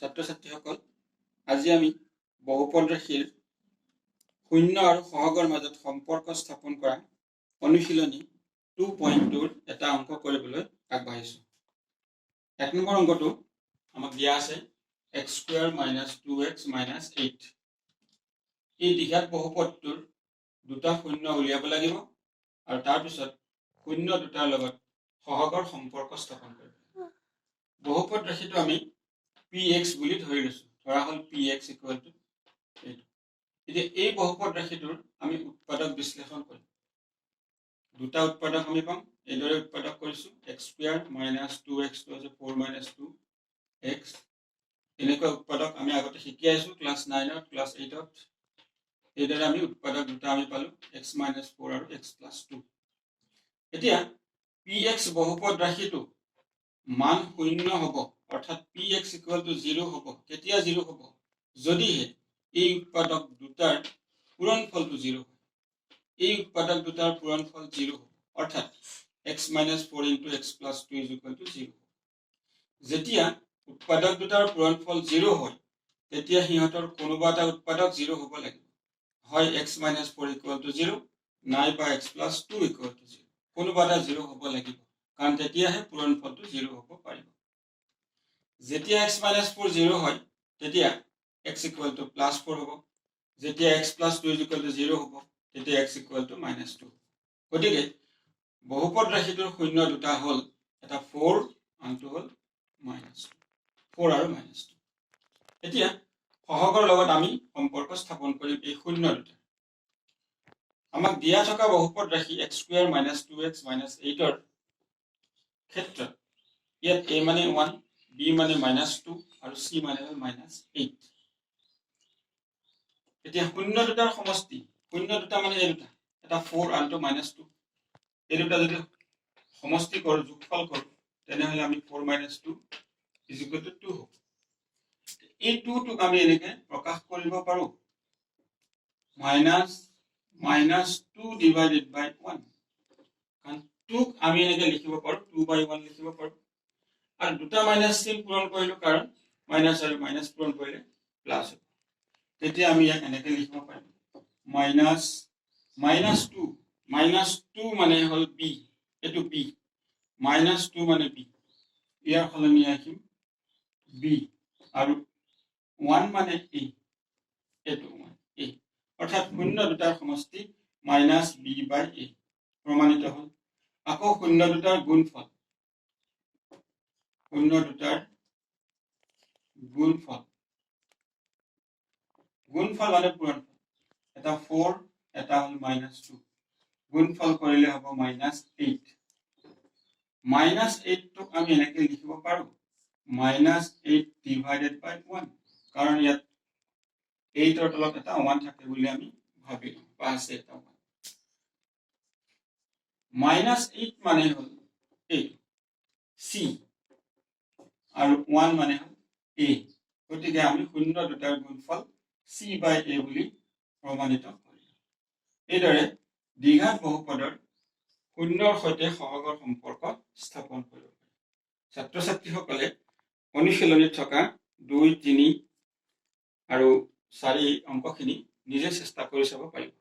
ছাত্ৰ ছাত্ৰীসকল, আজি আমি বহুপদ ৰাশিৰ শূন্য আৰু সহগৰ মাজত সম্পৰ্ক স্থাপন কৰা অনুশীলনী 2.2 এটা অংক কৰিবলৈ আগবাঢ়িছো। 1 নম্বৰ অংকটো আমাক দিয়া আছে x স্কয়াৰ - 2x - 8। এই দ্বিঘাত বহুপদটোৰ দুটা শূন্য উলিয়াব লাগিব আৰু তাৰ পিছত শূন্য দুটাৰ লগত সহগৰ সম্পৰ্ক স্থাপন কৰিব। বহুপদ ৰাশিটো আমি px বুলি ধৰি লৈছো। ধৰা হল px ইকুৱেল টু এইটো। এতিয়া এই বহুপদ ৰাশিটোৰ আমি উৎপাদক বিশ্লেষণ কৰিম। দুটা উৎপাদক আমি পাম। এইদৰে উৎপাদক কৰিছো x স্কয়াৰ - 2x টো আছে 4 - 2x। এনেকুৱা উৎপাদক আমি আগতে শিকি আছো ক্লাছ 9ত, ক্লাছ 8ত। এইদৰে আমি উৎপাদক দুটা আমি পালো x - 4 আৰু x + 2। এতিয়া px বহুপদ ৰাশিটো মান শূন্য হ'ব, অৰ্থাৎ px ইকুৱেল টু 0 হ'ব। কেতিয়া 0 হ'ব? যদিহে এই উৎপাদক দুটাৰ পূৰণফলটো 0 হয়। এই উৎপাদক দুটাৰ পূৰণফল 0 হ'ব, অৰ্থাৎ x - 4 * x + 2 = 0 হ'ব। যেতিয়া উৎপাদক দুটাৰ পূৰণফল 0 হয়, তেতিয়া সিহঁতৰ কোনোবা এটা উৎপাদক 0 হ'ব লাগিব। হয় x - 4 = 0, নাইবা x + 2 = 0। কোনোবা এটা 0 হ'ব লাগিব, কাৰণ তেতিয়াহে পূৰণফলটো 0 হ'ব পাৰিব। যেতিয়া x - 4 0 হয়, তেতিয়া x = +4 হ'ব। যেতিয়া x + 2 = 0 হ'ব, তেতিয়া x = -2। গতিকে বহুপদ ৰাশিটোৰ শূন্য দুটা হ'ল, এটা 4, আনটো হ'ল -2। 4 আৰু -2। এতিয়া সহগৰ লগত আমি সম্পৰ্ক স্থাপন কৰিম এই শূন্য দুটা। আমাক দিয়া থকা বহুপদ ৰাশি x স্কয়াৰ - 2x - 8 ৰ ক্ষেত্ৰত ইয়াত a মানে 1, b মানে -2 আৰু c মানে -8। এতিয়া শূন্য দুটাৰ সমষ্টি, শূন্য দুটা মানে এই দুটা, এটা 4, আনটো -2। এই দুটা যদি সমষ্টি কৰো, যোগফল কৰো, তেনেহলে আমি 4 - 2 = 2 হ'ব। এই 2 টোক আমি এনেকে প্ৰকাশ কৰিব পাৰো -2 / 1। কাৰণ 2ক আমি এনেকে লিখিব পাৰো 2/1 লিখিব পাৰো। আৰু দুটা মাইনাস চিন পূৰণ কৰিলো, কাৰণ মাইনাস আৰু মাইনাস পূৰণ কৰিলে প্লাস হ'ব। তেতিয়া আমি ইয়াক এনেকে লিখিব পাৰিম -2 মানে হল b, এটো b, -2 মানে b, ইয়াৰ সলনি ৰাখিম b, আৰু 1 মানে a, এটো a, অৰ্থাৎ শূন্য দুটাৰ সমষ্টি -b/a প্ৰমাণিত হ'ল। আকৌ শূন্য দুটাৰ গুণফল, শূন্য দুটাৰ গুণফল, গুণফল মানে পূৰণফল, এটা 4, এটা হ'ল -2, গুণফল কৰিলে হ'ব -8। -8 টোক আমি এনেকে লিখিব পাৰো -8/1, কাৰণ ইয়াত 8ৰ তলত এটা 1 থাকে বুলি আমি ভাবিলো, বা আছে এটা 1। -8 মানে হল a, c, আৰু 1 মানে হল a। গতিকে আমি শূন্য দুটাৰ গুণফল c/a বুলি প্ৰমাণিত কৰিলো। এইদৰে দ্বিঘাত বহুপদৰ শূন্যৰ সৈতে সহগৰ সম্পৰ্ক স্থাপন কৰিব পাৰি। ছাত্ৰ ছাত্ৰীসকলে অনুশীলনীত থকা 2, 3 আৰু 4 অংকখিনি নিজে চেষ্টা কৰি চাব পাৰিব।